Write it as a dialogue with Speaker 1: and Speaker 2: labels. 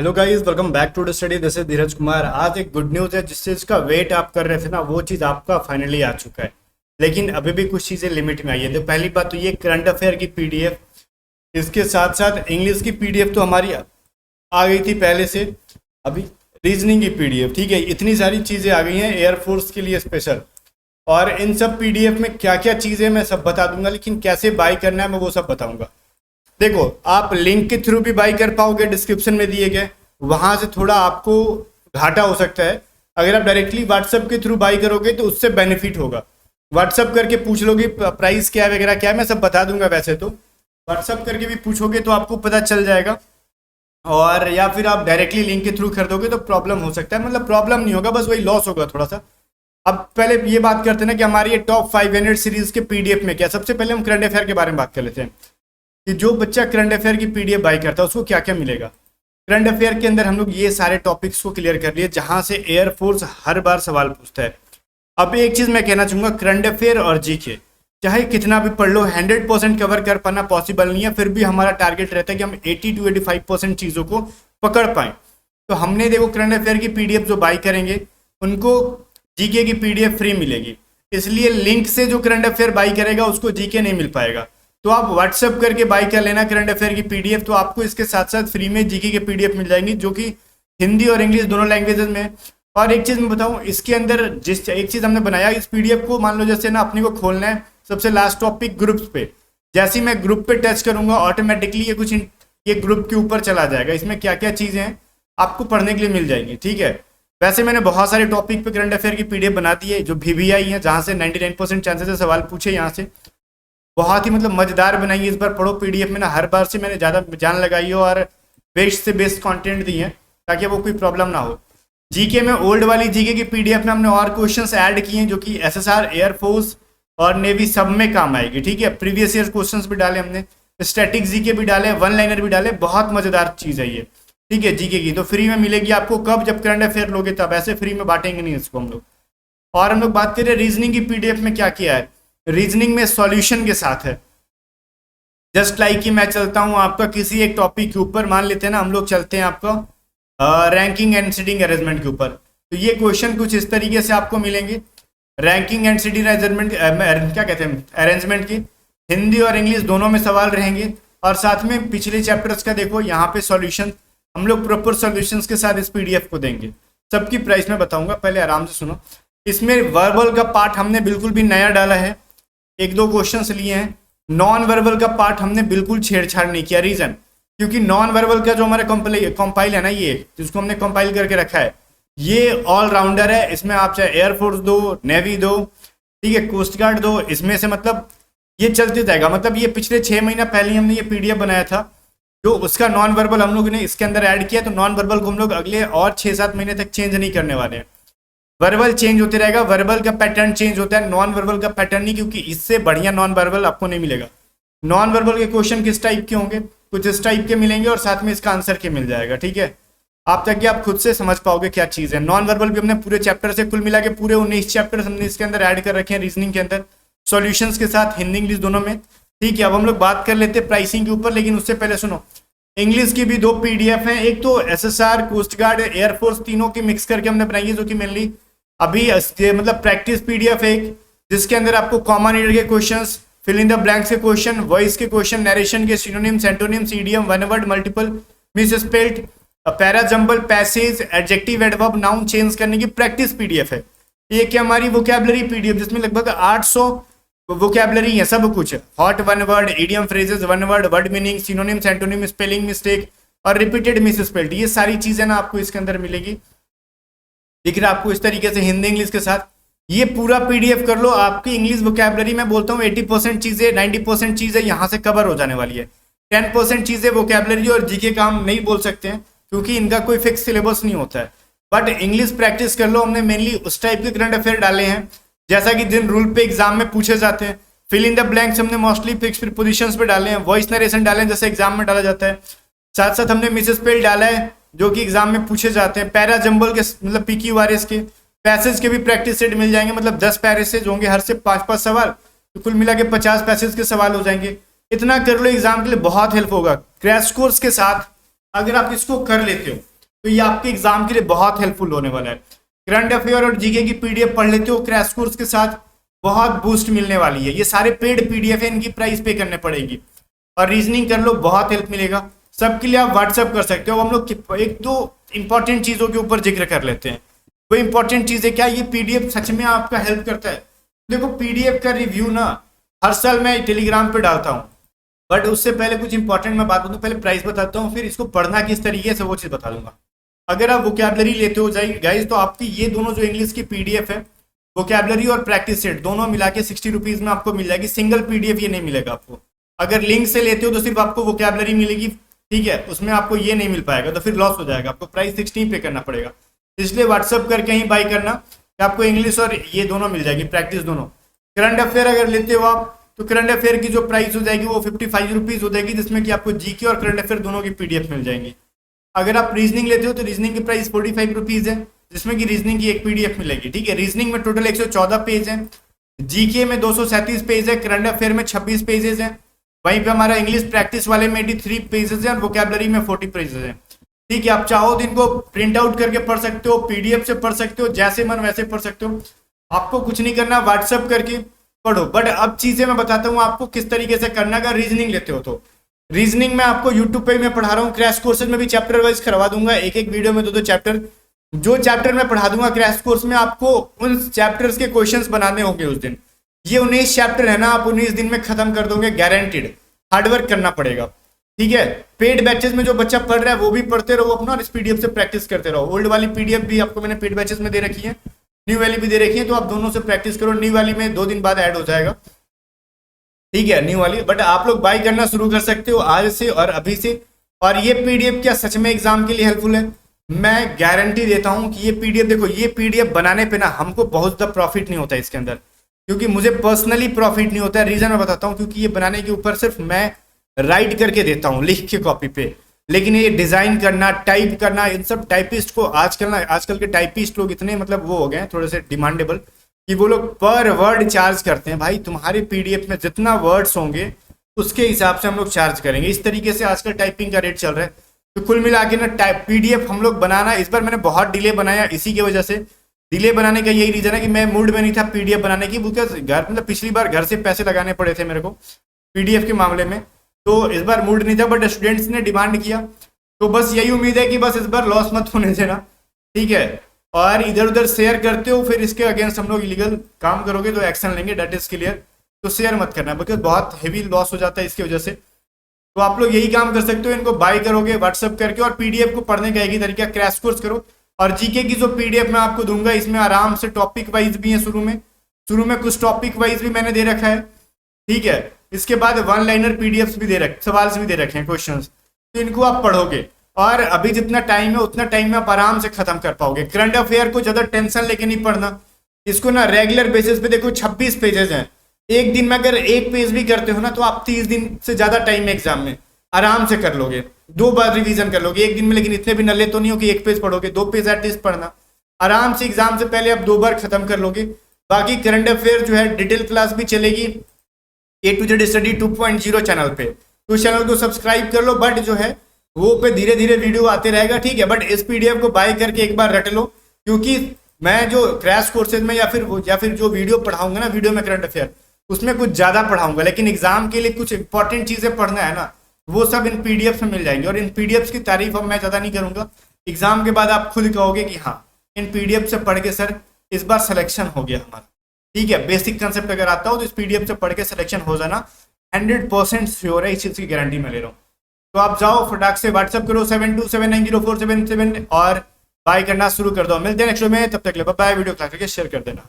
Speaker 1: Hello guys, welcome back to the study. This is Dheeraj Kumar. आज एक good news है। जिस चीज़ का वेट आप कर रहे थे ना, वो चीज़ आपका फाइनली आ चुका है। लेकिन अभी भी कुछ चीज़ें लिमिट में आई है। तो पहली बात तो ये करंट अफेयर की पीडीएफ, इसके साथ साथ इंग्लिश की पीडीएफ तो हमारी आ गई थी पहले से। अभी रीजनिंग की पीडीएफ, ठीक है, इतनी सारी चीज़ें आ गई हैं एयरफोर्स के लिए स्पेशल। और इन सब पीडीएफ में क्या क्या चीज़ें मैं सब बता दूंगा, लेकिन कैसे बाय करना है मैं वो सब बताऊंगा। देखो, आप लिंक के थ्रू भी बाई कर पाओगे, डिस्क्रिप्शन में दिए गए, वहां से थोड़ा आपको घाटा हो सकता है। अगर आप डायरेक्टली व्हाट्सएप के थ्रू बाई करोगे तो उससे बेनिफिट होगा। व्हाट्सएप करके पूछ लोगे प्राइस क्या है वगैरह क्या है, मैं सब बता दूंगा। वैसे तो व्हाट्सएप करके भी पूछोगे तो आपको पता चल जाएगा। और या फिर आप डायरेक्टली लिंक के थ्रू खरीदोगे तो प्रॉब्लम हो सकता है, मतलब प्रॉब्लम नहीं होगा, बस वही लॉस होगा थोड़ा सा। अब पहले ये बात करते हैं ना कि हमारी ये टॉप 500 सीरीज के पीडीएफ में क्या। सबसे पहले हम करंट अफेयर के बारे में बात कर लेते हैं कि जो बच्चा करंट अफेयर की पीडीएफ बाई करता है उसको क्या क्या मिलेगा। करंट अफेयर के अंदर हम लोग ये सारे टॉपिक्स को क्लियर कर लिए जहां से एयरफोर्स हर बार सवाल पूछता है। अब एक चीज मैं कहना चाहूंगा, करंट अफेयर और जीके चाहे कितना भी पढ़ लो, 100% कवर कर पाना पॉसिबल नहीं है। फिर भी हमारा टारगेट रहता है कि हम 80 to 85% चीजों को पकड़ पाए। तो हमने देखो करंट अफेयर की पीडीएफ जो बाई करेंगे उनको जीके की पीडीएफ फ्री मिलेगी। इसलिए लिंक से जो करंट अफेयर बाई करेगा उसको जीके नहीं मिल पाएगा। तो आप व्हाट्सएप करके बाई कर लेना करंट अफेयर की पीडीएफ, तो आपको इसके साथ साथ फ्री में जीके की पीडीएफ मिल जाएंगी, जो कि हिंदी और इंग्लिश दोनों लैंग्वेजेस में है। और एक चीज मैं बताऊं, इसके अंदर जिस एक चीज हमने बनाया, इस पीडीएफ को मान लो जैसे ना अपने को खोलना है सबसे लास्ट टॉपिक ग्रुप्स पे। जैसे ही मैं ग्रुप पे टच करूंगा ऑटोमेटिकली ये ग्रुप के ऊपर चला जाएगा। इसमें क्या क्या चीजें हैं आपको पढ़ने के लिए मिल जाएंगी, ठीक है। वैसे मैंने बहुत सारे टॉपिक पे करंट अफेयर की पीडीएफ बना दी है जो VVI है, जहां से 99% चांसेस है सवाल पूछे। यहाँ से बहुत ही मतलब मजेदार बनाई है। इस बार पढ़ो पीडीएफ में ना, हर बार से मैंने ज्यादा जान लगाई हो और बेस्ट से बेस्ट कंटेंट दी है ताकि वो कोई प्रॉब्लम ना हो। जीके में ओल्ड वाली जीके की पीडीएफ में हमने और क्वेश्चंस ऐड किए हैं जो कि एसएसआर, एयरफोर्स और नेवी सब में काम आएगी, ठीक है। प्रीवियस ईयर क्वेश्चंस भी डाले हमने, स्टैटिक जीके भी डाले, वन लाइनर भी डाले। बहुत मजेदार चीज है ये, ठीक है। जीके की तो फ्री में मिलेगी आपको। कब? जब करंट अफेयर लोगे तब, ऐसे फ्री में बांटेंगे नहीं इसको हम लोग। और हम लोग बात करें रीजनिंग की पीडीएफ में क्या किया है। रीजनिंग में सॉल्यूशन के साथ है। जस्ट लाइक कि मैं चलता हूं आपका किसी एक टॉपिक के ऊपर, मान लेते हैं ना हम लोग चलते हैं आपका रैंकिंग एंड सीटिंग अरेंजमेंट के ऊपर। तो ये क्वेश्चन कुछ इस तरीके से आपको मिलेंगे। रैंकिंग एंड सीटिंग अरेंजमेंट क्या कहते हैं, अरेंजमेंट की हिंदी और इंग्लिश दोनों में सवाल रहेंगे। और साथ में पिछले चैप्टर्स का देखो यहाँ पे सॉल्यूशन हम लोग प्रॉपर सॉल्यूशंस के साथ इस पीडीएफ को देंगे। सबकी प्राइस में बताऊंगा, पहले आराम से सुनो। इसमें वर्बल का पार्ट हमने बिल्कुल भी नया डाला है, एक दो क्वेश्चंस लिए हैं। नॉन वर्बल का पार्ट हमने बिल्कुल छेड़छाड़ नहीं किया। रीजन, क्योंकि नॉन वर्बल का जो हमारा कंपाइल है ना, ये जिसको हमने कंपाइल करके रखा है, ये ऑलराउंडर है। इसमें आप चाहे एयरफोर्स दो, नेवी दो, ठीक है, कोस्ट गार्ड दो, इसमें से मतलब ये चलते जाएगा। मतलब ये पिछले 6 महीना पहले हमने ये पीडीएफ बनाया था, जो उसका नॉन वर्बल हम लोग ने इसके अंदर ऐड किया। तो नॉन वर्बल को हम लोग अगले और 6-7 महीने तक चेंज नहीं करने वाले हैं। वर्बल चेंज होते रहेगा, वर्बल का पैटर्न चेंज होता है, नॉन वर्बल का पैटर्न नहीं, क्योंकि इससे बढ़िया नॉन वर्बल आपको नहीं मिलेगा। नॉन वर्बल के क्वेश्चन किस टाइप के होंगे, कुछ इस टाइप के मिलेंगे और साथ में इसका आंसर के मिल जाएगा, ठीक है। आप तक आप खुद से समझ पाओगे क्या चीज़ है। नॉन वर्बल भी हमने पूरे चैप्टर से कुल मिला के पूरे 19 चैप्टर हमने इसके अंदर ऐड कर रखे हैं रीजनिंग के अंदर, सॉल्यूशंस के साथ, हिंदी इंग्लिश दोनों में, ठीक है। अब हम लोग बात कर लेते हैं प्राइसिंग के ऊपर, लेकिन उससे पहले सुनो, इंग्लिश की भी 2 पीडीएफ हैं। एक तो एसएसआर, कोस्ट गार्ड, एयरफोर्स तीनों की मिक्स करके हमने बनाई है, जो कि मेनली अभी मतलब प्रैक्टिस पीडीएफ है एक, जिसके अंदर आपको कॉमन ईयर के questions, fill in the blanks के क्वेश्चन, वॉइस के क्वेश्चन, नरेशन के synonyms, antonyms, idiom, one word, multiple, misspelled, para jumble, passage, adjective, adverb, noun change करने की प्रैक्टिस पीडीएफ है। एक हमारी वोकैबुलरी पीडीएफ जिसमें लगभग 800 वोकैबुलरी है, सब कुछ hot one word, idiom phrases, one word, word meaning, synonym, antonym, spelling mistake और रिपीटेड मिसस्पेल्ड, ये सारी चीजें ना आपको इसके अंदर मिलेगी। दिख रहा है आपको इस तरीके से हिंदी इंग्लिश के साथ। ये पूरा पीडीएफ कर लो, आपकी इंग्लिश वोकैबुलरी में बोलता हूँ 80% चीजें, 90% चीजें यहाँ से कवर हो जाने वाली है। 10% चीजें वोकैबुलरी और जीके का हम नहीं बोल सकते हैं क्योंकि इनका कोई फिक्स सिलेबस नहीं होता है। बट इंग्लिश प्रैक्टिस कर लो। हमने मेनली उस टाइप के करंट अफेयर डाले हैं जैसा कि जिन रूल पे एग्जाम में पूछे जाते हैं। फिल इन द ब्लैंक्स हमने मोस्टली फिक्स प्रीपोजिशंस पे डाले हैं। वॉइस नरेशन डाले हैं जैसे एग्जाम में डाला जाता है। साथ साथ हमने मिसस्पेल डाला है जो कि एग्जाम में पूछे जाते हैं। पैरा जंबल के मतलब PQRS के, पैसेज के भी प्रैक्टिस सेट मिल जाएंगे, मतलब 10 पैसेज होंगे, हर से 5-5 सवाल, तो कुल मिला के 50 पैसेज के सवाल हो जाएंगे। इतना कर लो, एग्जाम के लिए बहुत हेल्प होगा। क्रैश कोर्स के साथ अगर आप इसको कर लेते हो तो ये आपके एग्जाम के लिए बहुत हेल्पफुल होने वाला है। करंट अफेयर और जीके की पीडीएफ पढ़ लेते हो क्रैश कोर्स के साथ, बहुत बूस्ट मिलने वाली है। ये सारे पेड पीडीएफ है, इनकी प्राइस पे करने पड़ेगी। और रीजनिंग कर लो, बहुत हेल्प मिलेगा। सबके लिए आप व्हाट्सअप कर सकते हो। हम लोग एक दो इंपॉर्टेंट चीज़ों के ऊपर जिक्र कर लेते हैं। वो इंपॉर्टेंट चीज़ है क्या, ये पीडीएफ सच में आपका हेल्प करता है। देखो पीडीएफ का रिव्यू ना हर साल मैं टेलीग्राम पे डालता हूँ, बट उससे पहले कुछ इंपॉर्टेंट मैं बात बताऊँ। पहले प्राइस बताता हूँ, फिर इसको पढ़ना किस तरीके से वो चीज़ बता दूंगा। अगर आप वोकैबलरी लेते हो गाइस, तो आपकी ये दोनों जो इंग्लिश की पीडीएफ है, वोकैबलरी और प्रैक्टिस सेट दोनों मिला के 60 रुपीज़ में आपको मिल जाएगी। सिंगल पीडीएफ ये नहीं मिलेगा आपको। अगर लिंक से लेते हो तो सिर्फ आपको वोकैबलरी मिलेगी, ठीक है, उसमें आपको ये नहीं मिल पाएगा, तो फिर लॉस हो जाएगा, आपको प्राइस 16 पे करना पड़ेगा। इसलिए व्हाट्सअप करके ही बाई करना कि आपको इंग्लिश और ये दोनों मिल जाएगी, प्रैक्टिस दोनों। करंट अफेयर अगर लेते हो आप, तो करंट अफेयर की जो प्राइस हो जाएगी वो 55 रुपीज़ हो जाएगी, जिसमें कि आपको जीके और करंट अफेयर दोनों की पीडीएफ मिल जाएंगी। अगर आप रीजनिंग लेते हो तो रीजनिंग की प्राइस 45 रुपीज़ है, जिसमें कि रीजनिंग की एक पीडीएफ मिलेगी, ठीक है। रीजनिंग में टोटल 114 पेज है, जीके में 237 पेज है, करंट अफेयर में 26 पेजेस हैं। वहीं पे हमारा इंग्लिश प्रैक्टिस वाले में 83 पेजेस हैं और वोकैबलरी में 40 पेजेस हैं, ठीक है। आप चाहो तो इनको प्रिंट आउट करके पढ़ सकते हो, पीडीएफ से पढ़ सकते हो, जैसे मन वैसे पढ़ सकते हो। आपको कुछ नहीं करना, व्हाट्सअप करके पढ़ो। बट अब चीज़ें मैं बताता हूँ आपको किस तरीके से करना। अगर रीजनिंग लेते हो तो रीजनिंग में आपको यूट्यूब पे मैं पढ़ा रहा हूँ, क्रैश कोर्सेज में भी चैप्टर वाइज करवा दूंगा, एक एक वीडियो में 2-2 चैप्टर। जो चैप्टर मैं पढ़ा दूंगा क्रैश कोर्स में, आपको उन चैप्टर्स के क्वेश्चंस बनाने होंगे उस दिन। ये 19 चैप्टर है ना, आप 19 दिन में खत्म कर दोगे, गारंटीड। हार्डवर्क करना पड़ेगा, ठीक है। पेड बैचेस में जो बच्चा पढ़ रहा है वो भी पढ़ते रहो अपना, और इस पीडीएफ से प्रैक्टिस करते रहो। ओल्ड वाली पीडीएफ भी आपको मैंने पेड बैचेस में दे रखी है, न्यू वाली भी दे रखी है, तो आप दोनों से प्रैक्टिस करो। न्यू वाली में 2 दिन बाद ऐड हो जाएगा, ठीक है, न्यू वाली। बट आप लोग बाई करना शुरू कर सकते हो आज से और अभी से। और ये पीडीएफ क्या सच में एग्जाम के लिए हेल्पफुल है? मैं गारंटी देता हूं कि ये पीडीएफ, देखो ये पीडीएफ बनाने पे ना हमको बहुत ज़्यादा प्रॉफिट नहीं होता है इसके अंदर, क्योंकि मुझे पर्सनली प्रॉफिट नहीं होता है। रीज़न मैं बताता हूँ, क्योंकि ये बनाने के ऊपर सिर्फ मैं राइट करके देता हूँ, लिख के कॉपी पे। लेकिन ये डिज़ाइन करना, टाइप करना, इन सब टाइपिस्ट को आजकल के टाइपिस्ट लोग इतने मतलब वो हो गए हैं थोड़े से डिमांडेबल, कि वो लोग पर वर्ड चार्ज करते हैं। भाई तुम्हारे पीडीएफ में जितना वर्ड्स होंगे उसके हिसाब से हम लोग चार्ज करेंगे। इस तरीके से आजकल टाइपिंग का रेट चल रहा है। तो कुल मिला के ना पीडीएफ हम लोग बनाना, इस बार मैंने बहुत डिले बनाया, इसी की वजह से। डिले बनाने का यही रीज़न है कि मैं मूड में नहीं था पीडीएफ बनाने की, बिकॉज घर मतलब पिछली बार घर से पैसे लगाने पड़े थे मेरे को पीडीएफ के मामले में, तो इस बार मूड नहीं था। बट स्टूडेंट्स ने डिमांड किया, तो बस यही उम्मीद है कि बस इस बार लॉस मत होने देना, ठीक है। और इधर उधर शेयर करते हो, फिर इसके अगेंस्ट हम लोग इलीगल काम करोगे तो एक्शन लेंगे, डेट इज क्लियर। तो शेयर मत करना, बिकॉज बहुत हेवी लॉस हो जाता है इसकी वजह से। तो आप लोग यही काम कर सकते हो, इनको बाय करोगे व्हाट्सअप करके। और पीडीएफ को पढ़ने का एक ही तरीका, क्रैश कोर्स करो। और जीके की जो पीडीएफ मैं आपको दूंगा, इसमें आराम से टॉपिक वाइज भी है, शुरू में कुछ टॉपिक वाइज भी मैंने दे रखा है, ठीक है। इसके बाद 1 लाइनर पीडीएफ भी दे रखे, सवाल भी दे रखे हैं, क्वेश्चन। तो इनको आप पढ़ोगे और अभी जितना टाइम है उतना टाइम में आप आराम से खत्म कर पाओगे। करंट अफेयर को ज्यादा टेंशन लेके नहीं पढ़ना, इसको ना रेगुलर बेसिस पे देखो 26 पेजेस हैं। एक दिन में अगर एक पेज भी करते हो ना, तो आप 30 दिन से ज्यादा टाइम है एग्जाम में, आराम से कर लोगे। 2 बार रिवीजन कर लोगे एक दिन में, लेकिन इतने भी नल्ले तो नहीं हो कि 1 पेज पढ़ोगे, 2 पेज एटलीस्ट पढ़ना। आराम से एग्जाम से पहले आप 2 बार खत्म कर लोगे। बाकी करंट अफेयर जो है डिटेल क्लास भी चलेगी A to Z study 2.0 channel पे, तो चैनल को सब्सक्राइब कर लो। बट जो है वो पे धीरे धीरे वीडियो आते रहेगा, ठीक है। बट इस पीडीएफ को बाय करके एक बार रट लो, क्योंकि मैं जो क्रैश कोर्सेज में या फिर जो वीडियो पढ़ाऊंगा ना, वीडियो में करंट अफेयर, उसमें कुछ ज़्यादा पढ़ाऊंगा। लेकिन एग्जाम के लिए कुछ इंपॉर्टेंट चीज़ें पढ़ना है ना, वो सब इन पीडीएफ में मिल जाएंगे। और इन पीडीएफ की तारीफ अब मैं ज़्यादा नहीं करूँगा, एग्जाम के बाद आप खुद कहोगे कि हाँ इन पीडीएफ से पढ़ के सर इस बार सिलेक्शन हो गया हमारा, ठीक है। बेसिक कंसेप्ट अगर आता हो तो इस पीडीएफ से पढ़ के सिलेक्शन हो जाना 100% श्योर है, इस चीज़ की गारंटी मैं ले रहा हूँ। तो आप जाओ फटाक से व्हाट्सअप करो 72790477 और बाय करना शुरू कर दो। मिलते हैं नेक्स्ट वीडियो में, तब तक ले बाय बाय। वीडियो क्लास करके शेयर कर देना।